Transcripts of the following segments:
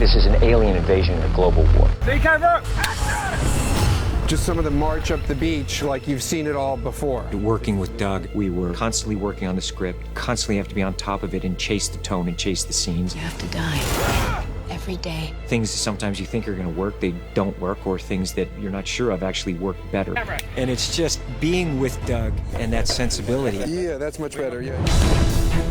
this is an alien invasion and a global war. Just some of the march up the beach like you've seen it all before. Working with Doug, we were constantly working on the script, constantly have to be on top of it and chase the tone and chase the scenes. You have to die every day. Things that sometimes you think are going to work, they don't work, or things that you're not sure of actually work better. And it's just being with Doug and that sensibility. Yeah, that's much better, yeah.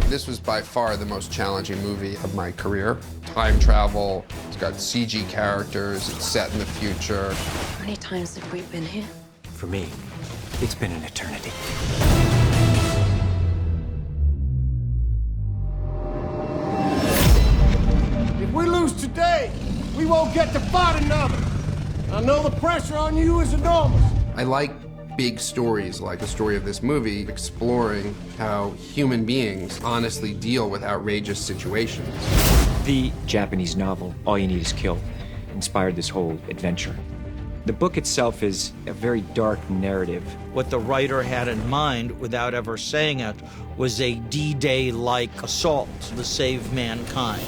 This was by far the most challenging movie of my career. Time travel, it's got CG characters, it's set in the future. How many times have we been here? For me, it's been an eternity. If we lose today, we won't get to fight another. I know the pressure on you is enormous. I like big stories like the story of this movie, exploring how human beings honestly deal with outrageous situations. The Japanese novel, All You Need Is Kill, inspired this whole adventure. The book itself is a very dark narrative. What the writer had in mind, without ever saying it, was a D-Day-like assault to save mankind.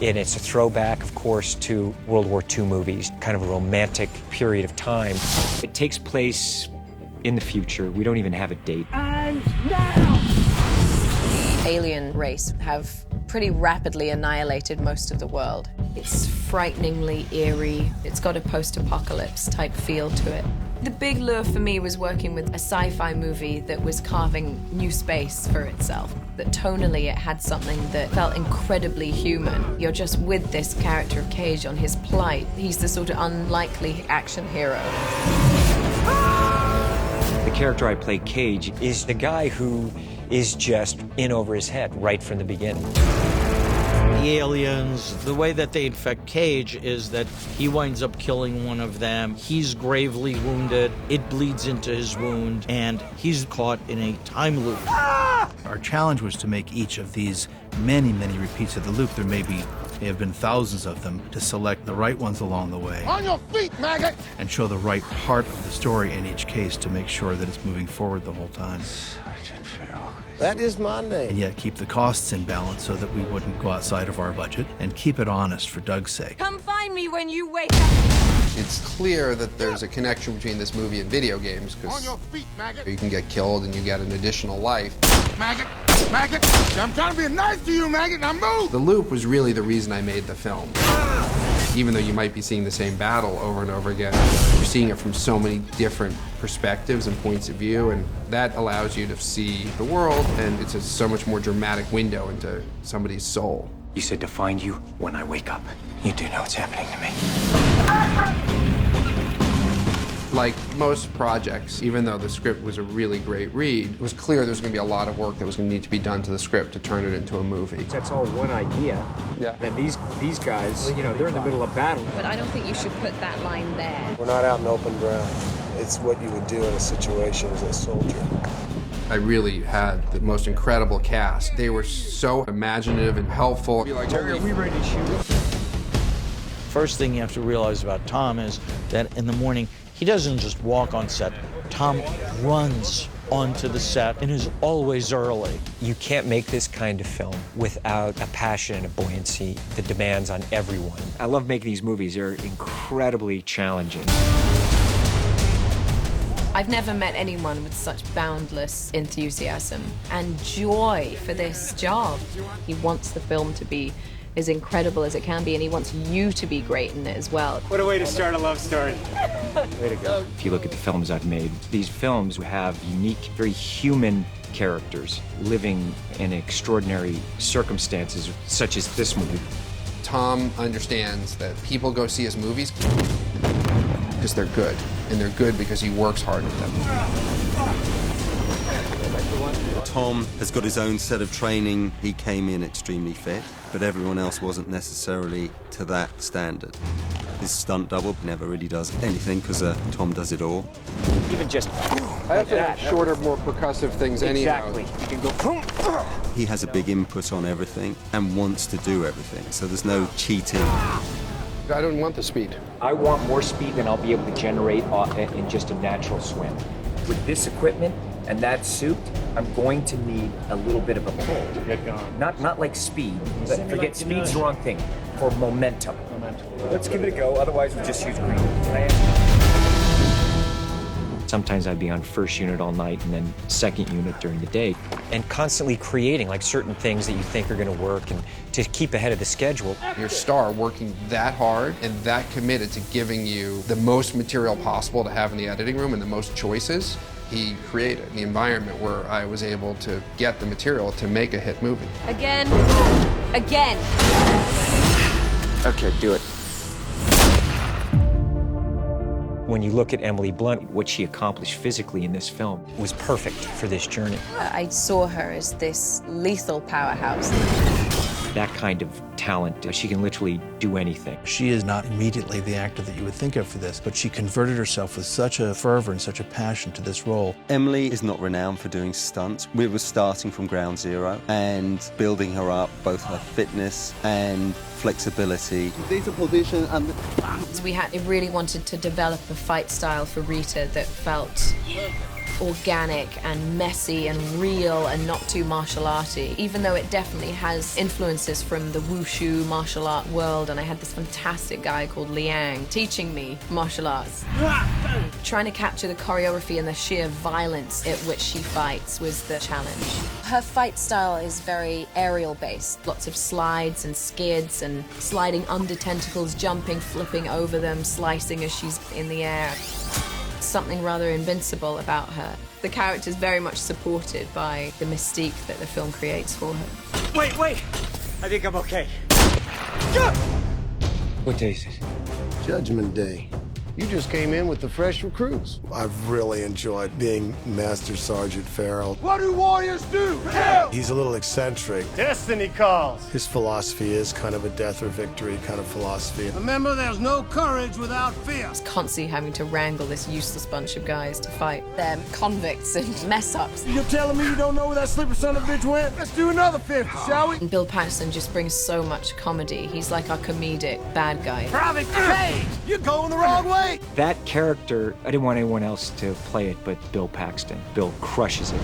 And it's a throwback, of course, to World War II movies, kind of a romantic period of time. It takes place in the future. We don't even have a date. And now! Alien race have pretty rapidly annihilated most of the world. It's frighteningly eerie. It's got a post-apocalypse type feel to it. The big lure for me was working with a sci-fi movie that was carving new space for itself. That tonally it had something that felt incredibly human. You're just with this character of Cage on his plight. He's the sort of unlikely action hero. The character I play, Cage, is the guy who is just in over his head right from the beginning. The aliens, the way that they infect Cage is that he winds up killing one of them. He's gravely wounded. It bleeds into his wound, and he's caught in a time loop. Our challenge was to make each of these many, many repeats of the loop. There may have been thousands of them, to select the right ones along the way. On your feet, maggot! And show the right part of the story in each case to make sure that it's moving forward the whole time. That is my name. And yet keep the costs in balance so that we wouldn't go outside of our budget, and keep it honest for Doug's sake. Come find me when you wake up. It's clear that there's a connection between this movie and video games, On because your feet, maggot! you can get killed and you get an additional life. Maggot! Maggot! I'm trying to be nice to you, maggot! Now move! The loop was really the reason I made the film. Even though you might be seeing the same battle over and over again, you're seeing it from so many different perspectives and points of view, and that allows you to see the world, and it's so much more dramatic window into somebody's soul. You said to find you when I wake up. You do know what's happening to me. Like most projects, even though the script was a really great read, it was clear there was going to be a lot of work that was going to need to be done to the script to turn it into a movie. That's all one idea. Yeah. And these guys, you know, they're in the middle of battle. But I don't think you should put that line there. We're not out in open ground. It's what you would do in a situation as a soldier. I really had the most incredible cast. They were so imaginative and helpful. Be like, Jerry, are we ready to shoot? First thing you have to realize about Tom is that in the morning, he doesn't just walk on set. Tom runs onto the set and is always early. You can't make this kind of film without a passion and a buoyancy that demands on everyone. I love making these movies. They're incredibly challenging. I've never met anyone with such boundless enthusiasm and joy for this job. He wants the film to be as incredible as it can be, and he wants you to be great in it as well. What a way to start a love story. Way to go. If you look at the films I've made, these films have unique, very human characters living in extraordinary circumstances, such as this movie. Tom understands that people go see his movies because they're good, and they're good because he works hard at them. Tom has got his own set of training. He came in extremely fit, but everyone else wasn't necessarily to that standard. His stunt double never really does anything because Tom does it all. Even just I have to have shorter, more percussive things anyhow. Exactly. You can go. He has a big input on everything and wants to do everything, so there's no cheating. I don't want the speed. I want more speed than I'll be able to generate in just a natural swim. With this equipment and that suit, I'm going to need a little bit of a pull. Get going. Not like speed. Forget speed's the wrong thing. for momentum. Let's give it a go, otherwise we'll just use green. Sometimes I'd be on first unit all night and then second unit during the day. And constantly creating like certain things that you think are gonna work and to keep ahead of the schedule. Your star working that hard and that committed to giving you the most material possible to have in the editing room and the most choices, he created the environment where I was able to get the material to make a hit movie. Again. Again. Okay, do it. When you look at Emily Blunt, what she accomplished physically in this film was perfect for this journey. I saw her as this lethal powerhouse. That kind of talent, she can literally do anything. She is not immediately the actor that you would think of for this, but she converted herself with such a fervor and such a passion to this role. Emily is not renowned for doing stunts. We were starting from ground zero and building her up, both her fitness and flexibility. Data position and We really wanted to develop a fight style for Rita that felt organic and messy and real and not too martial arty, even though it definitely has influences from the wushu martial art world. And I had this fantastic guy called Liang teaching me martial arts. Trying to capture the choreography and the sheer violence at which she fights was the challenge. Her fight style is very aerial based. Lots of slides and skids and sliding under tentacles, jumping, flipping over them, slicing as she's in the air. Something rather invincible about her. The character is very much supported by the mystique that the film creates for her. Wait! I think I'm okay. What day is it? Judgment Day. You just came in with the fresh recruits. I've really enjoyed being Master Sergeant Farrell. What do warriors do? He's a little eccentric. Destiny calls. His philosophy is kind of a death or victory kind of philosophy. Remember, there's no courage without fear. Constantly having to wrangle this useless bunch of guys to fight. They're convicts and mess-ups. You're telling me you don't know where that slipper son of a bitch went? Let's do another 50, shall we? And Bill Paxton just brings so much comedy. He's like our comedic bad guy. Private Cage! You're going the wrong way! That character, I didn't want anyone else to play it but Bill Paxton. Bill crushes it.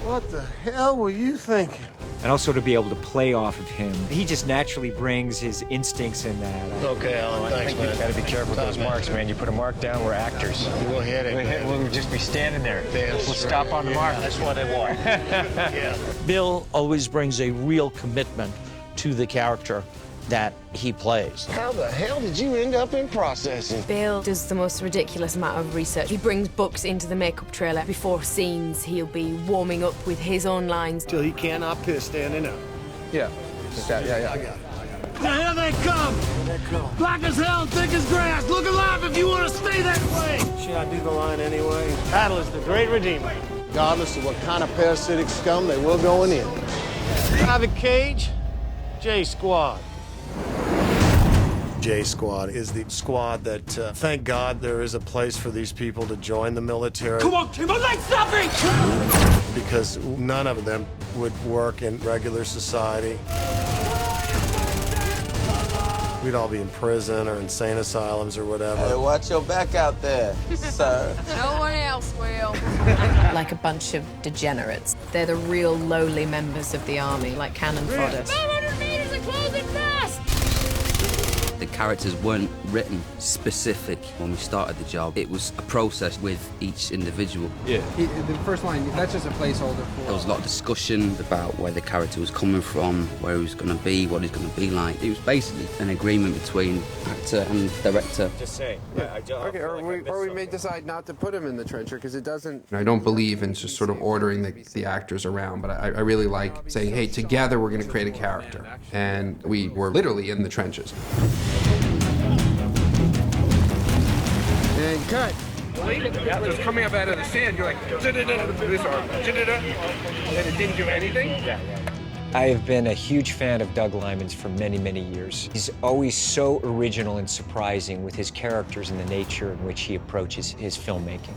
What the hell were you thinking? And also to be able to play off of him. He just naturally brings his instincts in that. Okay, Alan, thanks, man. You gotta be careful with those marks, man. You put a mark down, we're actors. We'll hit it. We'll just be standing there. Damn We'll straight. stop on the mark. That's what I want. Yeah. Bill always brings a real commitment to the character that he plays. How the hell did you end up in processing? Bill does the most ridiculous amount of research. He brings books into the makeup trailer. Before scenes, he'll be warming up with his own lines. Till he cannot piss standing up. Yeah. Yeah. Now here they come! Black as hell, thick as grass. Look alive if you want to stay that way! Should I do the line anyway? Battle is the great redeemer. Regardless of what kind of parasitic scum they were going in. Private Cage, J Squad. J Squad is the squad that, thank God, there is a place for these people to join the military. Come on, keep my legs stopping! Because none of them would work in regular society. We'd all be in prison or insane asylums or whatever. Hey, watch your back out there, sir. No one else will. Like a bunch of degenerates. They're the real lowly members of the army, like cannon fodder. 500 meters of closing fast! The characters weren't written specific when we started the job. It was a process with each individual. Yeah. The first line, that's just a placeholder for... There was a lot of discussion about where the character was coming from, where he was going to be, what he's going to be like. It was basically an agreement between actor and director. Just say. Okay, or we may decide not to put him in the trencher because it doesn't... I don't believe in just sort of ordering the actors around, but I really like saying, hey, together we're going to create a character. And we were literally in the trenches. And cut. It was coming up out of the sand. You're like, this arm, and it didn't do anything? I have been a huge fan of Doug Liman's for many, many years. He's always so original and surprising with his characters and the nature in which he approaches his filmmaking.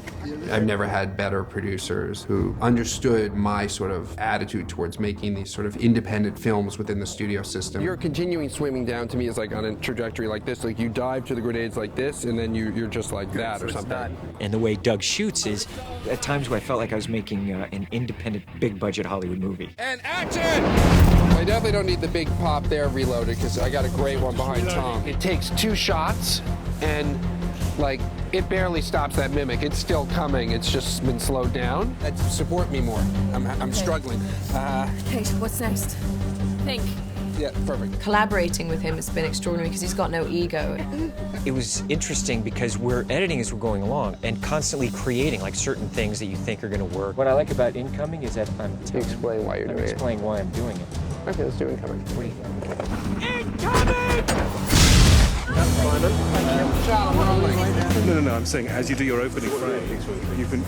I've never had better producers who understood my sort of attitude towards making these sort of independent films within the studio system. Your continuing swimming down to me is like on a trajectory like this, like you dive to the grenades like this, and then you're just like that or something. And the way Doug shoots is, at times where I felt like I was making an independent, big-budget Hollywood movie. And action! I definitely don't need the big pop there reloaded because I got a great one behind Tom. It takes 2 shots and like it barely stops that mimic. It's still coming. It's just been slowed down. Support me more. I'm struggling. Kate, what's next? Think. Yeah, perfect. Collaborating with him has been extraordinary because he's got no ego. It was interesting because we're editing as we're going along and constantly creating like certain things that you think are going to work. What I like about Incoming is that I'm explain why you're doing it. Explain why I'm doing it. Okay, let's do Incoming. What do you think? Incoming! No, I'm saying as you do your opening frame,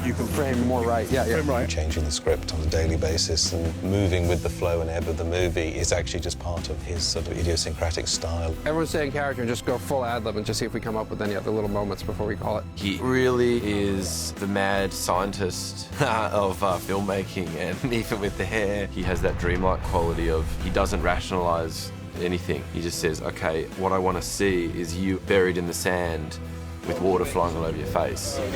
you can frame more right. Yeah. Frame right. Changing the script on a daily basis and moving with the flow and ebb of the movie is actually just part of his sort of idiosyncratic style. Everyone's saying character and just go full ad-lib and just see if we come up with any other little moments before we call it. He really is the mad scientist of filmmaking, and even with the hair, he has that dreamlike quality of he doesn't rationalize anything. He just says, okay, what I want to see is you buried in the sand with water flying all over your face. I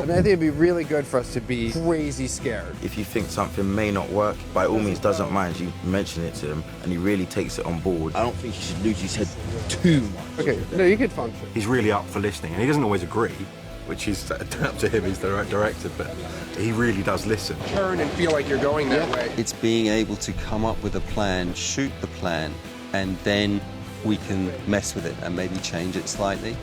think it'd be really good for us to be crazy scared. If you think something may not work, by all means doesn't mind you mention it to him, and he really takes it on board. I don't think he should lose his head too much. Okay, no, you could function. He's really up for listening, and he doesn't always agree, which is up to him, he's the right director, but he really does listen. Turn and feel like you're going that way. It's being able to come up with a plan, shoot the plan, and then we can mess with it and maybe change it slightly.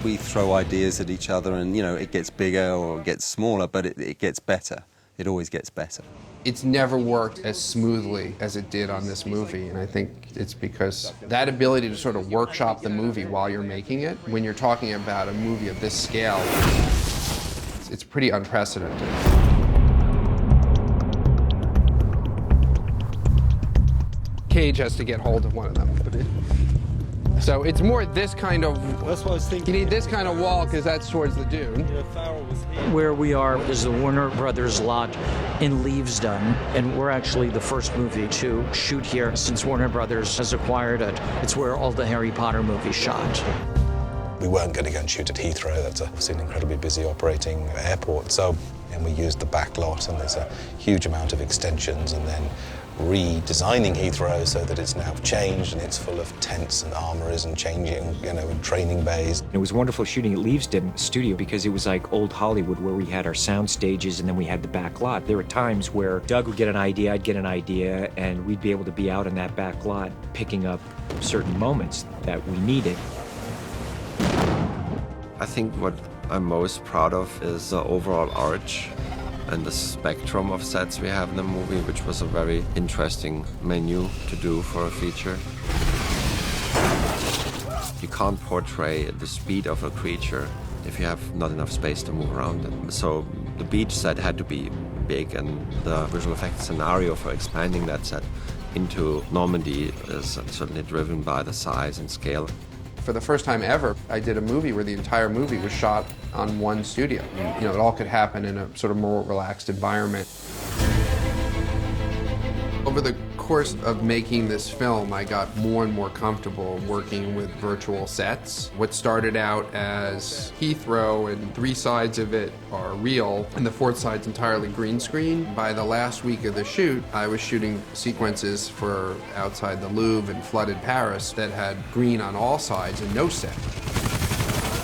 We throw ideas at each other and, it gets bigger or it gets smaller, but it gets better. It always gets better. It's never worked as smoothly as it did on this movie, and I think it's because that ability to sort of workshop the movie while you're making it, when you're talking about a movie of this scale, it's pretty unprecedented. Cage has to get hold of one of them. So it's more this kind of... That's what I was thinking. You need this kind of wall because that's towards the dune. Where we are is the Warner Brothers lot in Leavesden, and we're actually the first movie to shoot here since Warner Brothers has acquired it. It's where all the Harry Potter movies shot. We weren't going to go and shoot at Heathrow. That's obviously an incredibly busy operating airport. So, and we used the back lot, and there's a huge amount of extensions, and then redesigning Heathrow so that it's now changed and it's full of tents and armories and changing, and training bays. It was wonderful shooting at Leavesden Studio because it was like old Hollywood where we had our sound stages and then we had the back lot. There were times where Doug would get an idea, I'd get an idea, and we'd be able to be out in that back lot picking up certain moments that we needed. I think what I'm most proud of is the overall arch and the spectrum of sets we have in the movie, which was a very interesting menu to do for a feature. You can't portray the speed of a creature if you have not enough space to move around it. So the beach set had to be big, and the visual effects scenario for expanding that set into Normandy is certainly driven by the size and scale. For the first time ever, I did a movie where the entire movie was shot on one studio. It all could happen in a sort of more relaxed environment. Over the course of making this film, I got more and more comfortable working with virtual sets. What started out as Heathrow and 3 sides of it are real, and the 4th side's entirely green screen. By the last week of the shoot, I was shooting sequences for outside the Louvre and flooded Paris that had green on all sides and no set.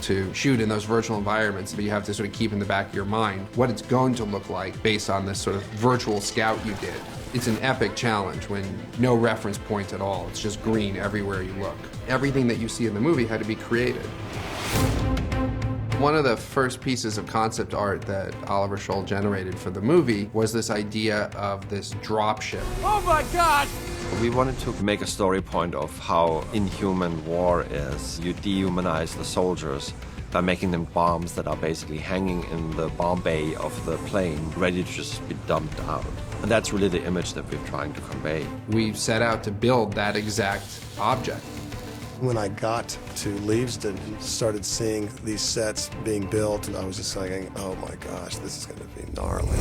To shoot in those virtual environments, but you have to sort of keep in the back of your mind what it's going to look like based on this sort of virtual scout you did. It's an epic challenge when no reference point at all. It's just green everywhere you look. Everything that you see in the movie had to be created. One of the first pieces of concept art that Oliver Scholl generated for the movie was this idea of this dropship. Oh my God! We wanted to make a story point of how inhuman war is. You dehumanize the soldiers by making them bombs that are basically hanging in the bomb bay of the plane, ready to just be dumped out. And that's really the image that we're trying to convey. We set out to build that exact object. When I got to Leavesden and started seeing these sets being built, and I was just thinking, oh my gosh, this is going to be gnarly.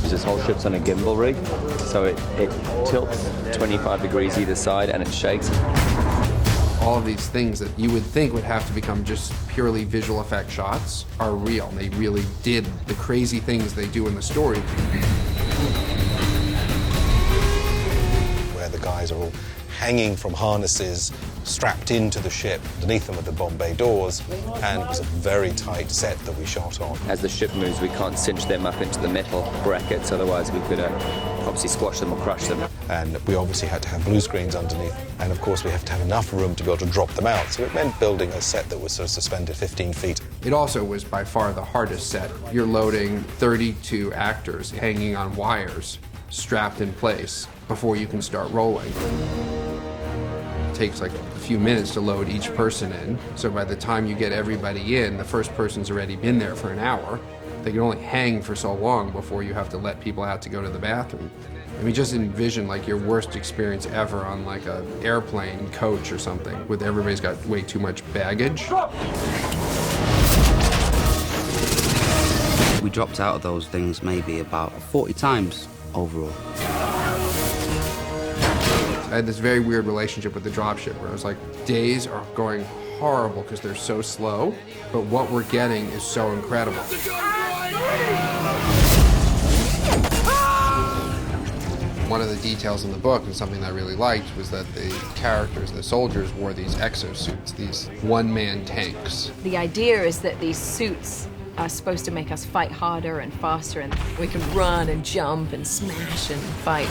This whole ship's on a gimbal rig, so it tilts 25 degrees either side and it shakes. All of these things that you would think would have to become just purely visual effect shots are real. They really did the crazy things they do in the story. where the guys are all hanging from harnesses strapped into the ship. Underneath them are the bomb bay doors, and it was a very tight set that we shot on. As the ship moves, we can't cinch them up into the metal brackets, otherwise we could obviously squash them or crush them. And we obviously had to have blue screens underneath, and of course we have to have enough room to be able to drop them out, so it meant building a set that was sort of suspended 15 feet. It also was by far the hardest set. You're loading 32 actors hanging on wires, strapped in place, before you can start rolling. It takes like a few minutes to load each person in, so by the time you get everybody in, the first person's already been there for an hour. They can only hang for so long before you have to let people out to go to the bathroom. I mean, just envision like your worst experience ever on like an airplane, coach or something, with everybody's got way too much baggage. We dropped out of those things maybe about 40 times overall. I had this very weird relationship with the dropship where I was like, days are going horrible because they're so slow, but what we're getting is so incredible. One of the details in the book, and something that I really liked, was that the characters, the soldiers, wore these exosuits, these one-man tanks. The idea is that these suits are supposed to make us fight harder and faster, and we can run and jump and smash and fight.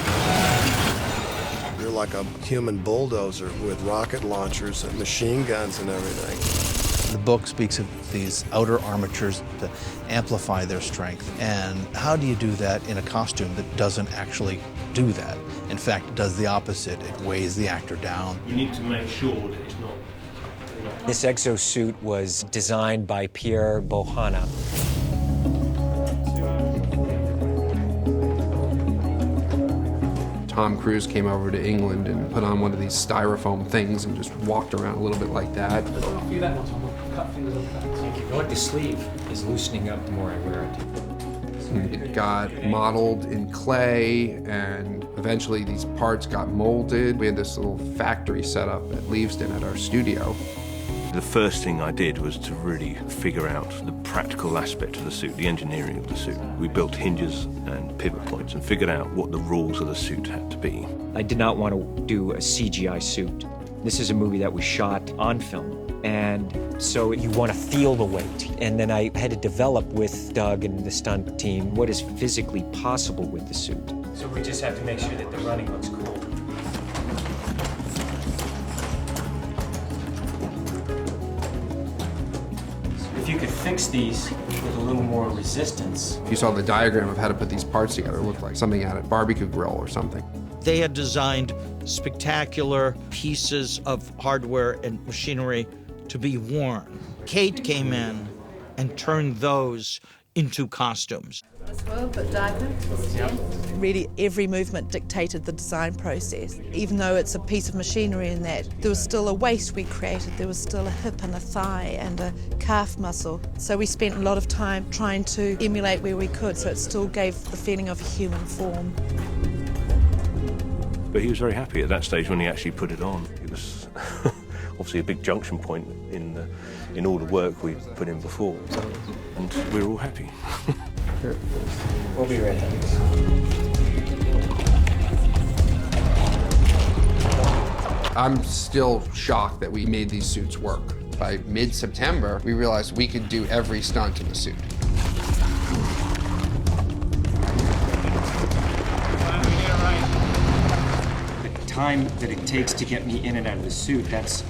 You're like a human bulldozer with rocket launchers and machine guns and everything. The book speaks of these outer armatures to amplify their strength. And how do you do that in a costume that doesn't actually do that? In fact, it does the opposite. It weighs the actor down. You need to make sure that it's not. This exosuit was designed by Pierre Bohana. Tom Cruise came over to England and put on one of these styrofoam things and just walked around a little bit like that. You know what? The sleeve is loosening up the more I wear it. It got modeled in clay, and eventually these parts got molded. We had this little factory set up at Leavesden at our studio. The first thing I did was to really figure out the practical aspect of the suit, the engineering of the suit. We built hinges and pivot points and figured out what the rules of the suit had to be. I did not want to do a CGI suit. This is a movie that was shot on film, and so you want to feel the weight. And then I had to develop with Doug and the stunt team what is physically possible with the suit. So we just have to make sure that the running looks cool. If you could fix these with a little more resistance. If you saw the diagram of how to put these parts together, it looked like something out of a barbecue grill or something. They had designed spectacular pieces of hardware and machinery to be worn. Kate came in and turned those into costumes. Really, every movement dictated the design process. Even though it's a piece of machinery in that, there was still a waist we created. There was still a hip and a thigh and a calf muscle. So we spent a lot of time trying to emulate where we could, so it still gave the feeling of a human form. But he was very happy at that stage when he actually put it on. It was obviously a big junction point in all the work we put in before, and we were all happy. We'll be right back. I'm still shocked that we made these suits work. By mid-September, we realized we could do every stunt in the suit. The time that it takes to get me in and out of the suit, that's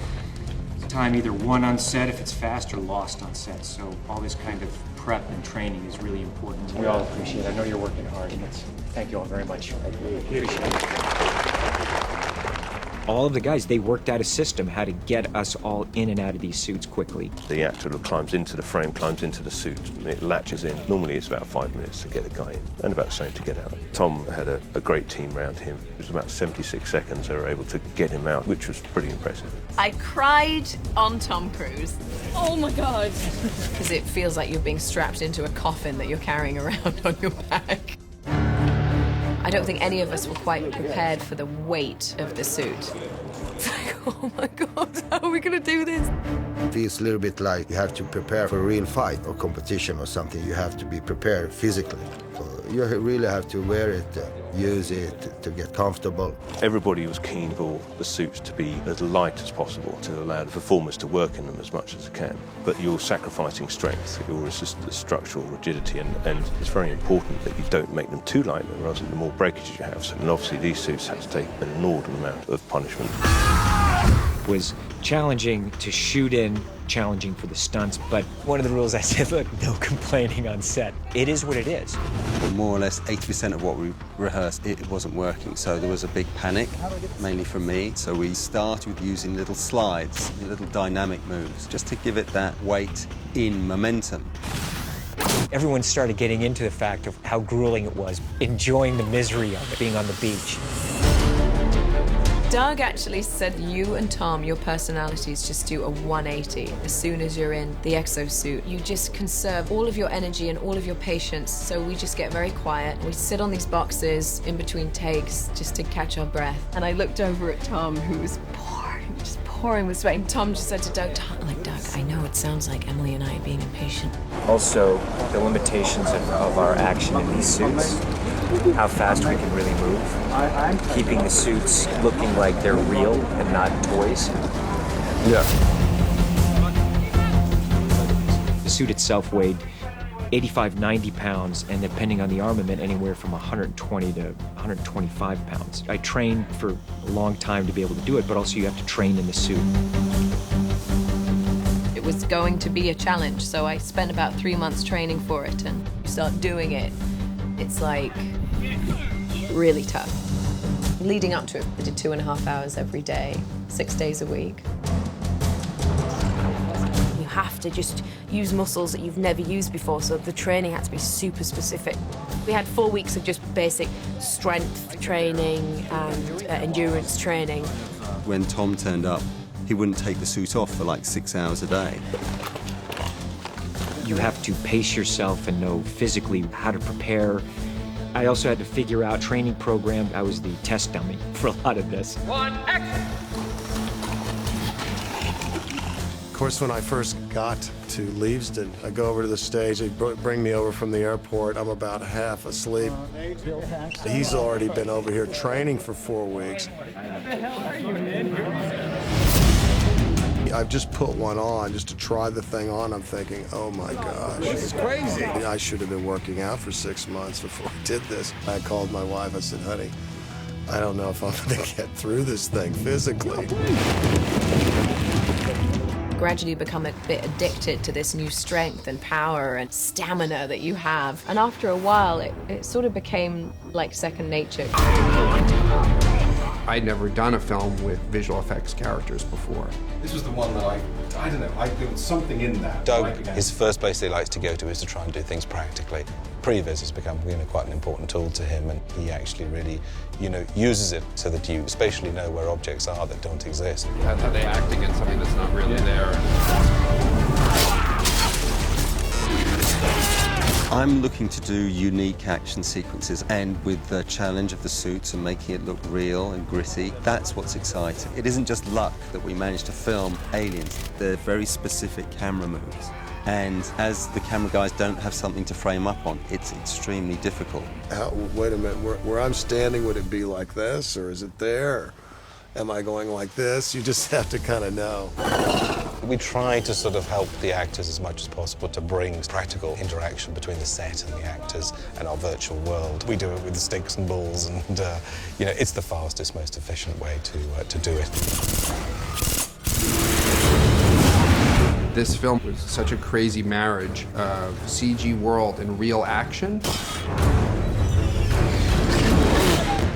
time either won on set if it's fast or lost on set. So all this kind of prep and training is really important. We all appreciate it. I know you're working hard, and thank you all very much. I really appreciate it. All of the guys, they worked out a system how to get us all in and out of these suits quickly. The actor climbs into the frame, climbs into the suit, and it latches in. Normally it's about 5 minutes to get a guy in, and about the same to get out. Tom had a great team around him. It was about 76 seconds they were able to get him out, which was pretty impressive. I cried on Tom Cruise. Oh my God. Because it feels like you're being strapped into a coffin that you're carrying around on your back. I don't think any of us were quite prepared for the weight of the suit. It's like, oh my God, how are we going to do this? Feels a little bit like you have to prepare for a real fight or competition or something. You have to be prepared physically. So you really have to wear it, use it to get comfortable. Everybody was keen for the suits to be as light as possible to allow the performers to work in them as much as they can. But you're sacrificing strength, you're resisting the structural rigidity, and it's very important that you don't make them too light, or else the more breakage you have. So, and obviously these suits had to take an inordinate amount of punishment. It was challenging to shoot in, challenging for the stunts, but one of the rules I said, look, no complaining on set. It is what it is. Well, more or less 80% of what we rehearsed, it wasn't working, so there was a big panic, mainly from me. So we started with using little slides, little dynamic moves, just to give it that weight in momentum. Everyone started getting into the fact of how grueling it was, enjoying the misery of it, being on the beach. Doug actually said you and Tom, your personalities just do a 180. As soon as you're in the exosuit, you just conserve all of your energy and all of your patience. So we just get very quiet. We sit on these boxes in between takes just to catch our breath. And I looked over at Tom, who was pouring with sweat. And Tom just said to Doug, Doug, I know it sounds like Emily and I being impatient. Also, the limitations of our action in these suits, how fast we can really move, keeping the suits looking like they're real and not toys. Yeah. The suit itself weighed 85, 90 pounds, and depending on the armament, anywhere from 120 to 125 pounds. I trained for a long time to be able to do it, but also you have to train in the suit. It was going to be a challenge, so I spent about 3 months training for it, and you start doing it, it's like really tough. Leading up to it, I did 2.5 hours every day, 6 days a week. You have to just use muscles that you've never used before, so the training had to be super specific. We had 4 weeks of just basic strength training and endurance training. When Tom turned up, he wouldn't take the suit off for like 6 hours a day. You have to pace yourself and know physically how to prepare. I also had to figure out training program. I was the test dummy for a lot of this. Of course, when I first got to Leavesden, I go over to the stage, they bring me over from the airport, I'm about half asleep. He's already been over here training for 4 weeks. I've just put one on just to try the thing on. I'm thinking, oh my gosh. This is crazy. I should have been working out for 6 months before I did this. I called my wife, I said, honey, I don't know if I'm gonna get through this thing physically. Gradually become a bit addicted to this new strength and power and stamina that you have. And after a while, it sort of became like second nature. I'd never done a film with visual effects characters before. This was the one that I don't know, there was something in that. Doug, his first place he likes to go to is to try and do things practically. Previs has become quite an important tool to him, and he actually really, uses it so that you spatially know where objects are that don't exist. That's how they act against something that's not really there. I'm looking to do unique action sequences, and with the challenge of the suits and making it look real and gritty, that's what's exciting. It isn't just luck that we managed to film aliens. They're very specific camera moves. And as the camera guys don't have something to frame up on, it's extremely difficult. Wait a minute, where I'm standing, would it be like this, or is it there? Am I going like this? You just have to kind of know. We try to sort of help the actors as much as possible to bring practical interaction between the set and the actors and our virtual world. We do it with sticks and balls, and it's the fastest, most efficient way to do it. This film was such a crazy marriage of CG world and real action.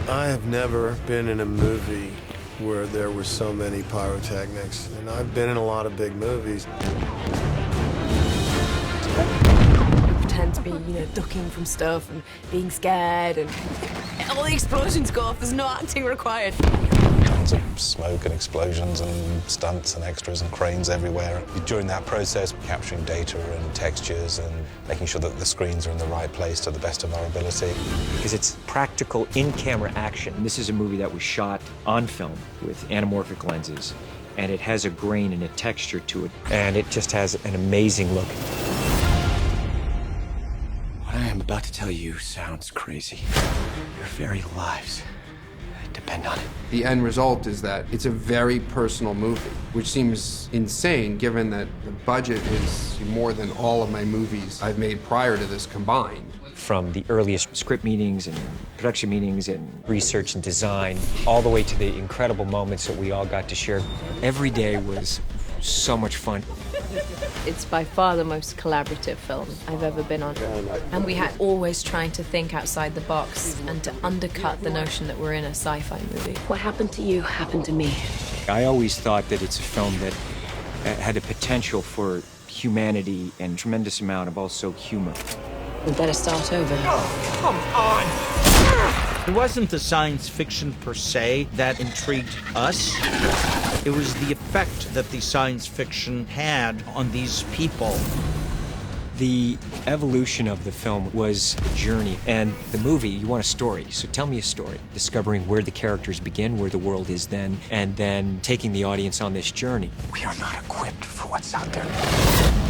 I have never been in a movie where there were so many pyrotechnics, and I've been in a lot of big movies. Pretend to be, ducking from stuff and being scared, and all the explosions go off. There's no acting required. Tons of smoke and explosions and stunts and extras and cranes everywhere. During that process, capturing data and textures and making sure that the screens are in the right place to the best of our ability. Because it's practical in-camera action. This is a movie that was shot on film with anamorphic lenses. and it has a grain and a texture to it, and it just has an amazing look. What I am about to tell you sounds crazy. Your very lives depend on it. The end result is that it's a very personal movie, which seems insane given that the budget is more than all of my movies I've made prior to this combined. From the earliest script meetings and production meetings and research and design, all the way to the incredible moments that we all got to share. Every day was so much fun. It's by far the most collaborative film I've ever been on. And we had always trying to think outside the box and to undercut the notion that we're in a sci-fi movie. What happened to you happened to me. I always thought that it's a film that had the potential for humanity and tremendous amount of also humor. We better start over. Oh, come on! It wasn't the science fiction per se that intrigued us. It was the effect that the science fiction had on these people. The evolution of the film was a journey, and the movie, you want a story, so tell me a story. Discovering where the characters begin, where the world is then, and then taking the audience on this journey. We are not equipped for what's out there.